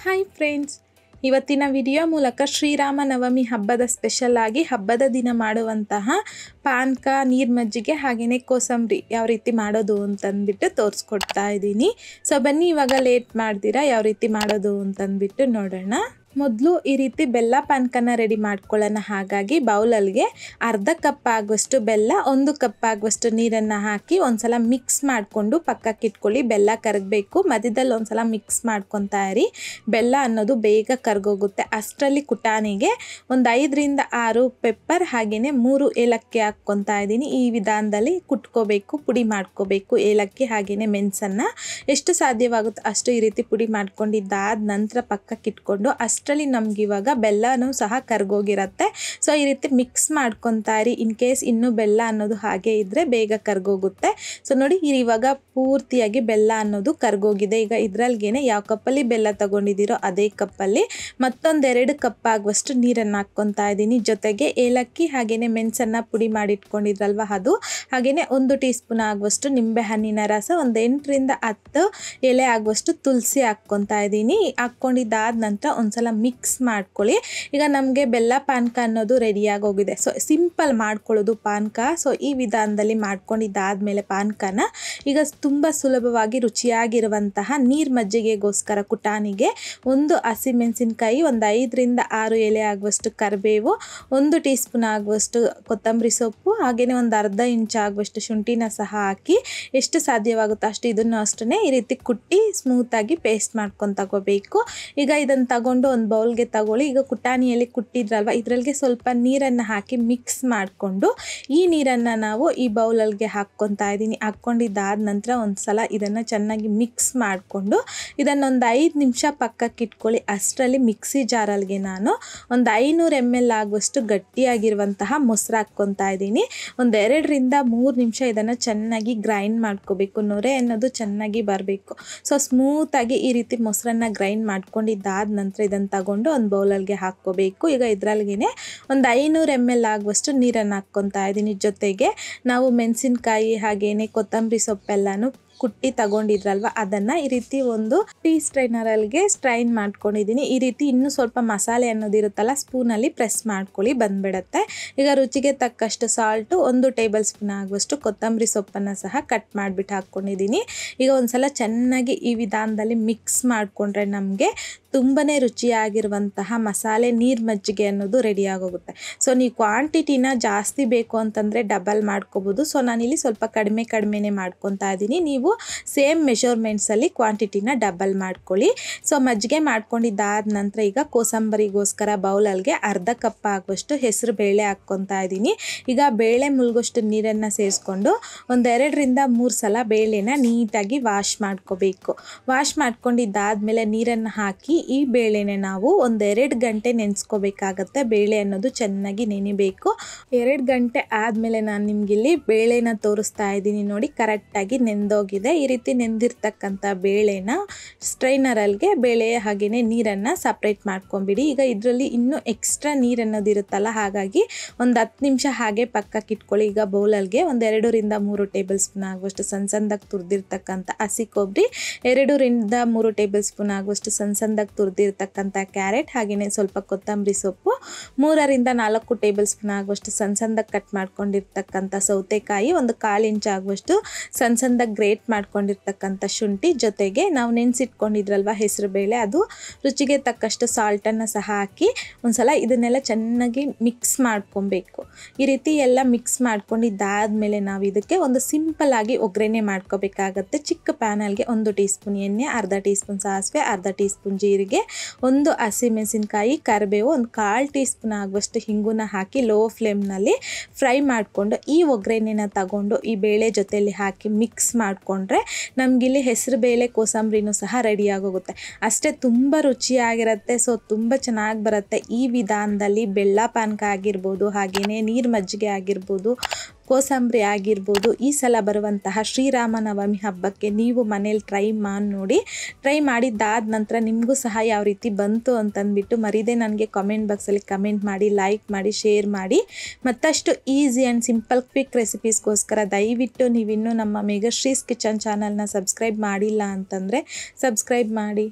Hi friends, ಇವತ್ತಿನ video ಮೂಲಕ ಶ್ರೀರಾಮನವಮಿ ಹಬ್ಬದ ಸ್ಪೆಷಲ್ ಆಗಿ ಹಬ್ಬದ ದಿನ ಮಾಡುವಂತಹ ಪಾನಕ, ನೀರು ಮಜ್ಜಿಗೆ ಹಾಗೆಯೇ ಕೋಸಂಬರಿ ಯಾವ ರೀತಿ ಮಾಡೋದು ಅಂತಂದ್ಬಿಟ್ಟು ತೋರಿಸ್ಕೊಡ್ತಾ ಇದ್ದೀನಿ. ಸೊ ಬನ್ನಿ ಇವಾಗ ಲೇಟ್ ಮಾಡ್ದಿರಾ ಯಾವ ರೀತಿ ಮಾಡೋದು ಅಂತಂದ್ಬಿಟ್ಟು ನೋಡೋಣ. ಮೊದಲು ಈ ರೀತಿ ಬೆಲ್ಲ ಪಾನಕನ ರೆಡಿ ಮಾಡ್ಕೊಳ್ಳೋಣ. ಹಾಗಾಗಿ ಬೌಲಲ್ಗೆ ಅರ್ಧ ಕಪ್ ಆಗುವಷ್ಟು ಬೆಲ್ಲ, 1 ಕಪ್ ಆಗುವಷ್ಟು ನೀರನ್ನು ಹಾಕಿ ಒಂದ್ಸಲ ಮಿಕ್ಸ್ ಮಾಡಿಕೊಂಡು ಪಕ್ಕಕ್ಕೆ ಇಟ್ಕೊಳ್ಳಿ. ಬೆಲ್ಲ ಕರಗಬೇಕು, ಮಧ್ಯದಲ್ಲಿ ಒಂದ್ಸಲ ಮಿಕ್ಸ್ ಮಾಡ್ಕೊತಾ ಇರಿ. ಬೆಲ್ಲ ಅನ್ನೋದು ಬೇಗ ಕರಗೋಗುತ್ತೆ. ಅಷ್ಟರಲ್ಲಿ ಕುಟಾಣಿಗೆ ಒಂದು 5ರಿಂದ 6 ಪೆಪ್ಪರ್ ಹಾಗೆಯೇ 3 ಏಲಕ್ಕಿ ಹಾಕ್ಕೊತಾ ಇದ್ದೀನಿ. ಈ ವಿಧಾನದಲ್ಲಿ ಕುಟ್ಕೋಬೇಕು, ಪುಡಿ ಮಾಡ್ಕೋಬೇಕು ಏಲಕ್ಕಿ ಹಾಗೆಯೇ ಮೆಣಸನ್ನು. ಎಷ್ಟು ಸಾಧ್ಯವಾಗುತ್ತೋ ಅಷ್ಟು ಈ ರೀತಿ ಪುಡಿ ಮಾಡ್ಕೊಂಡಿದ್ದಾದ ನಂತರ ಪಕ್ಕಕ್ಕೆ ಇಟ್ಕೊಂಡು ಅಷ್ಟರಲ್ಲಿ ನಮ್ಗೆ ಇವಾಗ ಬೆಲ್ಲನೂ ಸಹ ಕರ್ಗೋಗಿರುತ್ತೆ. ಸೊ ಈ ರೀತಿ ಮಿಕ್ಸ್ ಮಾಡ್ಕೊತಾ ಇರಿ. ಇನ್ ಕೇಸ್ ಇನ್ನೂ ಬೆಲ್ಲ ಅನ್ನೋದು ಹಾಗೆ ಇದ್ದರೆ ಬೇಗ ಕರ್ಗೋಗುತ್ತೆ. ಸೊ ನೋಡಿ ಇವಾಗ ಪೂರ್ತಿಯಾಗಿ ಬೆಲ್ಲ ಅನ್ನೋದು ಕರ್ಗೋಗಿದೆ. ಈಗ ಇದ್ರಲ್ಗೇನೆ ಯಾವ ಕಪ್ಪಲ್ಲಿ ಬೆಲ್ಲ ತಗೊಂಡಿದ್ದೀರೋ ಅದೇ ಕಪ್ಪಲ್ಲಿ ಮತ್ತೊಂದು 2 ಕಪ್ ಆಗುವಷ್ಟು ನೀರನ್ನು ಹಾಕ್ಕೊತಾ ಇದ್ದೀನಿ. ಜೊತೆಗೆ ಏಲಕ್ಕಿ ಹಾಗೆಯೇ ಮೆಣಸನ್ನು ಪುಡಿ ಮಾಡಿಟ್ಕೊಂಡಿದ್ರಲ್ವ ಅದು, ಹಾಗೆಯೇ 1 ಟೀ ಸ್ಪೂನ್ ಆಗುವಷ್ಟು ನಿಂಬೆ ಹಣ್ಣಿನ ರಸ, ಒಂದು 8ರಿಂದ 10 ಎಲೆ ಆಗುವಷ್ಟು ತುಳಸಿ ಹಾಕ್ಕೊತಾ ಇದ್ದೀನಿ. ಹಾಕ್ಕೊಂಡಿದ್ದಾದ ನಂತರ ಒಂದ್ಸಲ ಮಿಕ್ಸ್ ಮಾಡ್ಕೊಳ್ಳಿ. ಈಗ ನಮಗೆ ಬೆಲ್ಲ ಪಾನಕ ಅನ್ನೋದು ರೆಡಿಯಾಗಿ ಹೋಗಿದೆ. ಸೊ ಸಿಂಪಲ್ ಮಾಡ್ಕೊಳ್ಳೋದು ಪಾನಕ. ಸೊ ಈ ವಿಧಾನದಲ್ಲಿ ಮಾಡ್ಕೊಂಡಿದ್ದಾದಮೇಲೆ ಪಾನಕನ ಈಗ ತುಂಬ ಸುಲಭವಾಗಿ ರುಚಿಯಾಗಿರುವಂತಹ ನೀರು ಮಜ್ಜಿಗೆಗೋಸ್ಕರ ಕುಟಾಣಿಗೆ 1 ಹಸಿಮೆಣಸಿನಕಾಯಿ, ಒಂದು 5ರಿಂದ 6 ಎಲೆ ಆಗುವಷ್ಟು ಕರಿಬೇವು, 1 ಟೀ ಸ್ಪೂನ್ ಆಗುವಷ್ಟು ಕೊತ್ತಂಬರಿ ಸೊಪ್ಪು, ಹಾಗೆಯೇ ಒಂದು ಅರ್ಧ ಇಂಚ್ ಆಗುವಷ್ಟು ಶುಂಠಿನ ಸಹ ಹಾಕಿ ಎಷ್ಟು ಸಾಧ್ಯವಾಗುತ್ತೋ ಅಷ್ಟು ಇದನ್ನು ಅಷ್ಟೇ ಈ ರೀತಿ ಕುಟ್ಟಿ ಸ್ಮೂತಾಗಿ ಪೇಸ್ಟ್ ಮಾಡ್ಕೊಂಡು ತಗೋಬೇಕು. ಈಗ ಇದನ್ನು ತಗೊಂಡು ಒಂದು ಬೌಲ್ಗೆ ತಗೊಳ್ಳಿ. ಈಗ ಕುಟಾಣಿಯಲ್ಲಿ ಕುಟ್ಟಿದ್ರಲ್ವ ಇದರಲ್ಲಿಗೆ ಸ್ವಲ್ಪ ನೀರನ್ನು ಹಾಕಿ ಮಿಕ್ಸ್ ಮಾಡಿಕೊಂಡು ಈ ನೀರನ್ನು ನಾವು ಈ ಬೌಲಲ್ಗೆ ಹಾಕ್ಕೊತಾ ಇದ್ದೀನಿ. ಹಾಕ್ಕೊಂಡಿದ್ದಾದ ನಂತರ ಒಂದು ಸಲ ಇದನ್ನು ಚೆನ್ನಾಗಿ ಮಿಕ್ಸ್ ಮಾಡಿಕೊಂಡು ಇದನ್ನೊಂದು 5 ನಿಮಿಷ ಪಕ್ಕಕ್ಕೆ ಇಟ್ಕೊಳ್ಳಿ. ಅಷ್ಟರಲ್ಲಿ ಮಿಕ್ಸಿ ಜಾರಲ್ಗೆ ನಾನು ಒಂದು 500 ml ಆಗುವಷ್ಟು ಗಟ್ಟಿಯಾಗಿರುವಂತಹ ಮೊಸರು ಹಾಕ್ಕೊತಾ ಇದ್ದೀನಿ. ಒಂದು 2ರಿಂದ 3 ನಿಮಿಷ ಇದನ್ನು ಚೆನ್ನಾಗಿ ಗ್ರೈಂಡ್ ಮಾಡ್ಕೋಬೇಕು. ನೊರೆ ಅನ್ನೋದು ಚೆನ್ನಾಗಿ ಬರಬೇಕು. ಸೊ ಸ್ಮೂತಾಗಿ ಈ ರೀತಿ ಮೊಸರನ್ನು ಗ್ರೈಂಡ್ ಮಾಡ್ಕೊಂಡಿದ್ದಾದ ನಂತರ ಇದನ್ನು ತಗೊಂಡು ಒಂದು ಬೌಲಲ್ಗೆ ಹಾಕ್ಕೋಬೇಕು. ಈಗ ಇದರಲ್ಗೇ ಒಂದು 500 ml ಆಗುವಷ್ಟು ನೀರನ್ನು ಹಾಕ್ಕೊತಾ ಇದ್ದೀನಿ. ಜೊತೆಗೆ ನಾವು ಮೆಣಸಿನಕಾಯಿ ಹಾಗೆಯೇ ಕೊತ್ತಂಬರಿ ಸೊಪ್ಪೆಲ್ಲನೂ ಕುಟ್ಟಿ ತಗೊಂಡಿದ್ರಲ್ವ ಅದನ್ನು ಈ ರೀತಿ ಒಂದು ಟೀ ಸ್ಟ್ರೈನರಲ್ಗೆ ಸ್ಟ್ರೈನ್ ಮಾಡ್ಕೊಂಡಿದ್ದೀನಿ. ಈ ರೀತಿ ಇನ್ನೂ ಸ್ವಲ್ಪ ಮಸಾಲೆ ಅನ್ನೋದಿರುತ್ತಲ್ಲ ಸ್ಪೂನಲ್ಲಿ ಪ್ರೆಸ್ ಮಾಡ್ಕೊಳ್ಳಿ, ಬಂದ್ಬಿಡುತ್ತೆ. ಈಗ ರುಚಿಗೆ ತಕ್ಕಷ್ಟು ಸಾಲ್ಟು, 1 ಟೇಬಲ್ ಸ್ಪೂನ್ ಆಗುವಷ್ಟು ಕೊತ್ತಂಬರಿ ಸೊಪ್ಪನ್ನು ಸಹ ಕಟ್ ಮಾಡಿಬಿಟ್ಟು ಹಾಕ್ಕೊಂಡಿದ್ದೀನಿ. ಈಗ ಒಂದ್ಸಲ ಚೆನ್ನಾಗಿ ಈ ವಿಧಾನದಲ್ಲಿ ಮಿಕ್ಸ್ ಮಾಡಿಕೊಂಡ್ರೆ ನಮಗೆ ತುಂಬಾ ರುಚಿಯಾಗಿರುವಂತಹ ಮಸಾಲೆ ನೀರು ಮಜ್ಜಿಗೆ ಅನ್ನೋದು ರೆಡಿಯಾಗೋಗುತ್ತೆ. ಸೊ ನೀವು ಕ್ವಾಂಟಿಟಿನ ಜಾಸ್ತಿ ಬೇಕು ಅಂತಂದರೆ ಡಬಲ್ ಮಾಡ್ಕೋಬೋದು. ಸೊ ನಾನಿಲ್ಲಿ ಸ್ವಲ್ಪ ಕಡಿಮೆನೇ ಮಾಡ್ಕೊತಾ ಇದ್ದೀನಿ. ನೀವು ಸೇಮ್ ಮೆಷರ್ಮೆಂಟ್ಸಲ್ಲಿ ಕ್ವಾಂಟಿಟಿನ ಡಬಲ್ ಮಾಡ್ಕೊಳ್ಳಿ. ಸೊ ಮಜ್ಜಿಗೆ ಮಾಡ್ಕೊಂಡಿದ್ದಾದ ನಂತರ ಈಗ ಕೋಸಂಬರಿಗೋಸ್ಕರ ಬೌಲಲ್ಗೆ ಅರ್ಧ ಕಪ್ ಆಗುವಷ್ಟು ಹೆಸರು ಬೇಳೆ ಹಾಕ್ಕೊತಾ ಇದ್ದೀನಿ. ಈಗ ಬೇಳೆ ಮುಳುಗೋಷ್ಟು ನೀರನ್ನು ಸೇರಿಸ್ಕೊಂಡು ಒಂದು 2ರಿಂದ 3 ಸಲ ಬೇಳೆನ ನೀಟಾಗಿ ವಾಶ್ ಮಾಡ್ಕೋಬೇಕು. ವಾಶ್ ಮಾಡ್ಕೊಂಡಿದ್ದಾದಮೇಲೆ ನೀರನ್ನು ಹಾಕಿ ಈ ಬೇಳೆನೆ ನಾವು ಒಂದು 2 ಗಂಟೆ ನೆನೆಸ್ಕೋಬೇಕಾಗತ್ತೆ. ಬೇಳೆ ಅನ್ನೋದು ಚೆನ್ನಾಗಿ ನೆನಿಬೇಕು. 2 ಗಂಟೆ ಆದಮೇಲೆ ನಾನು ನಿಮಗಿಲ್ಲಿ ಬೇಳೆನ ತೋರಿಸ್ತಾ ಇದ್ದೀನಿ. ನೋಡಿ ಕರೆಕ್ಟಾಗಿ ನೆಂದೋಗಿದೆ. ಈ ರೀತಿ ನೆಂದಿರ್ತಕ್ಕಂಥ ಬೇಳೆನ ಸ್ಟ್ರೈನರಲ್ಗೆ ಬೇಳೆ ಹಾಗೆಯೇ ನೀರನ್ನು ಸಪ್ರೇಟ್ ಮಾಡ್ಕೊಂಬಿಡಿ. ಈಗ ಇದರಲ್ಲಿ ಇನ್ನೂ ಎಕ್ಸ್ಟ್ರಾ ನೀರು ಅನ್ನೋದಿರುತ್ತಲ್ಲ, ಹಾಗಾಗಿ ಒಂದು 10 ನಿಮಿಷ ಹಾಗೆ ಪಕ್ಕಕ್ಕೆ ಇಟ್ಕೊಳ್ಳಿ. ಈಗ ಬೌಲಲ್ಗೆ ಒಂದು 2ರಿಂದ 3 ಟೇಬಲ್ ಸ್ಪೂನ್ ಆಗುವಷ್ಟು ಸಣ್ಣದಾಗಿ ತುರಿದಿರ್ತಕ್ಕಂಥ ಹಸಿ ಕೊಬ್ಬರಿ, 2ರಿಂದ 3 ಟೇಬಲ್ ಸ್ಪೂನ್ ಆಗುವಷ್ಟು ಸಣ್ಣದಾಗಿ ತುರಿದಿರ್ತಕ್ಕಂಥ ಕ್ಯಾರೆಟ್, ಹಾಗೆಯೇ ಸ್ವಲ್ಪ ಕೊತ್ತಂಬರಿ ಸೊಪ್ಪು, 3ರಿಂದ 4 ಟೇಬಲ್ ಸ್ಪೂನ್ ಆಗುವಷ್ಟು ಸಣ್ಣದಾಗಿ ಕಟ್ ಮಾಡ್ಕೊಂಡಿರ್ತಕ್ಕಂಥ ಸೌತೆಕಾಯಿ, ಒಂದು 1/4 ಇಂಚ್ ಆಗುವಷ್ಟು ಸಣ್ಣದಾಗಿ ಗ್ರೇಟ್ ಮಾಡ್ಕೊಂಡಿರ್ತಕ್ಕಂಥ ಶುಂಠಿ, ಜೊತೆಗೆ ನಾವು ನೆನೆಸಿಟ್ಕೊಂಡಿದ್ರಲ್ವ ಹೆಸರು ಬೇಳೆ, ಅದು ರುಚಿಗೆ ತಕ್ಕಷ್ಟು ಸಾಲ್ಟನ್ನು ಸಹ ಹಾಕಿ ಒಂದ್ಸಲ ಇದನ್ನೆಲ್ಲ ಚೆನ್ನಾಗಿ ಮಿಕ್ಸ್ ಮಾಡ್ಕೊಬೇಕು. ಈ ರೀತಿ ಎಲ್ಲ ಮಿಕ್ಸ್ ಮಾಡ್ಕೊಂಡಿದ್ದಾದಮೇಲೆ ನಾವು ಇದಕ್ಕೆ ಒಂದು ಸಿಂಪಲ್ ಆಗಿ ಒಗ್ಗರಣೆ ಮಾಡ್ಕೋಬೇಕಾಗತ್ತೆ. ಚಿಕ್ಕ ಪ್ಯಾನಲ್ಗೆ 1 ಟೀ ಸ್ಪೂನ್ ಎಣ್ಣೆ, ಅರ್ಧ ಟೀ ಸ್ಪೂನ್ ಸಾಸಿವೆ, ಅರ್ಧ ಟೀ ಸ್ಪೂನ್ ಜೀರಿಗೆ, 1 ಹಸಿಮೆಣಸಿನಕಾಯಿ, ಕರಿಬೇವು, ಒಂದು 1/4 ಟೀ ಸ್ಪೂನ್ ಆಗುವಷ್ಟು ಹಿಂಗುನ ಹಾಕಿ ಲೋ ಫ್ಲೇಮ್ನಲ್ಲಿ ಫ್ರೈ ಮಾಡಿಕೊಂಡು ಈ ಒಗ್ಗರಣೆನ ತಗೊಂಡು ಈ ಬೇಳೆ ಜೊತೆಯಲ್ಲಿ ಹಾಕಿ ಮಿಕ್ಸ್ ಮಾಡಿಕೊಂಡ್ರೆ ನಮಗಿಲ್ಲಿ ಹೆಸರು ಬೇಳೆ ಕೋಸಂಬರಿನೂ ಸಹ ರೆಡಿಯಾಗೋಗುತ್ತೆ. ಅಷ್ಟೇ ತುಂಬ ರುಚಿಯಾಗಿರುತ್ತೆ. ಸೊ ತುಂಬ ಚೆನ್ನಾಗಿ ಬರುತ್ತೆ. ಈ ವಿಧಾನದಲ್ಲಿ ಬೆಲ್ಲ ಪಾನಕ ಆಗಿರ್ಬೋದು, ಹಾಗೆಯೇ ನೀರು ಮಜ್ಜಿಗೆ ಆಗಿರ್ಬೋದು, ಕೋಸಂಬರಿ ಆಗಿರ್ಬೋದು, ಈ ಸಲ ಬರುವಂತಹ ಶ್ರೀರಾಮನವಮಿ ಹಬ್ಬಕ್ಕೆ ನೀವು ಮನೇಲಿ ಟ್ರೈ ಮಾಡಿ ನೋಡಿ. ಟ್ರೈ ಮಾಡಿದ್ದಾದ ನಂತರ ನಿಮಗೂ ಸಹ ಯಾವ ರೀತಿ ಬಂತು ಅಂತಂದ್ಬಿಟ್ಟು ಮರೀದೆ ನನಗೆ ಕಾಮೆಂಟ್ ಬಾಕ್ಸಲ್ಲಿ ಕಮೆಂಟ್ ಮಾಡಿ, ಲೈಕ್ ಮಾಡಿ, ಶೇರ್ ಮಾಡಿ. ಮತ್ತಷ್ಟು ಈಸಿ ಆ್ಯಂಡ್ ಸಿಂಪಲ್ ಕ್ವಿಕ್ ರೆಸಿಪೀಸ್ಗೋಸ್ಕರ ದಯವಿಟ್ಟು ನೀವಿನ್ನೂ ನಮ್ಮ ಮೇಘಶ್ರೀಸ್ ಕಿಚನ್ ಚಾನಲ್ನ ಸಬ್ಸ್ಕ್ರೈಬ್ ಮಾಡಿಲ್ಲ ಅಂತಂದರೆ ಸಬ್ಸ್ಕ್ರೈಬ್ ಮಾಡಿ.